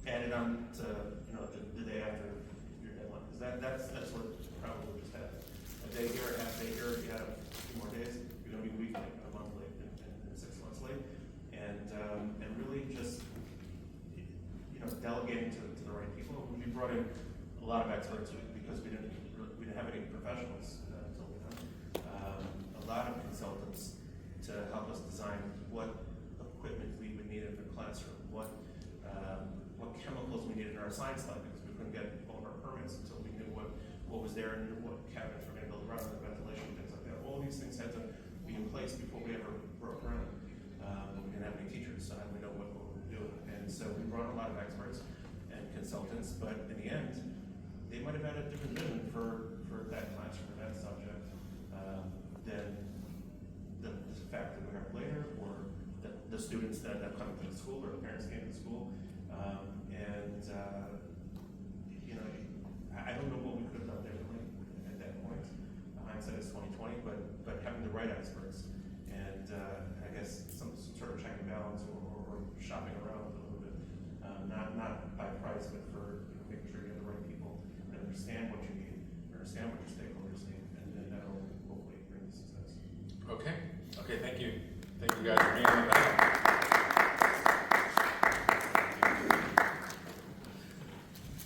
add it on to the day after your deadline, because that's what probably just happened. A day here, a half day here, if you have a few more days, you're going to be a week late, a month late, and 6 months late, and really just delegating to the right people. We brought in a lot of experts because we didn't have any professionals until then. A lot of consultants to help us design what equipment we would need in the classroom, what chemicals we needed in our science lab, because we couldn't get all of our permits until we knew what was there and what cabinets we're going to build around, the ventilation, things like that. All these things had to be in place before we ever broke ground. We didn't have any teachers, so how do we know what we were doing? And so we brought a lot of experts and consultants, but in the end, they might have had a different vision for that classroom or that subject than the fact that we are later, or the students that have come to the school, or the parents came to the school. I don't know what we could have done differently at that point. Hindsight is 20/20, but having the right experts and I guess some sort of check and balance or shopping around a little bit, not by price, but for making sure you have the right people that understand what you need, understand what your stakeholders need, and then that'll hopefully bring you success. Okay, thank you. Thank you guys for being on the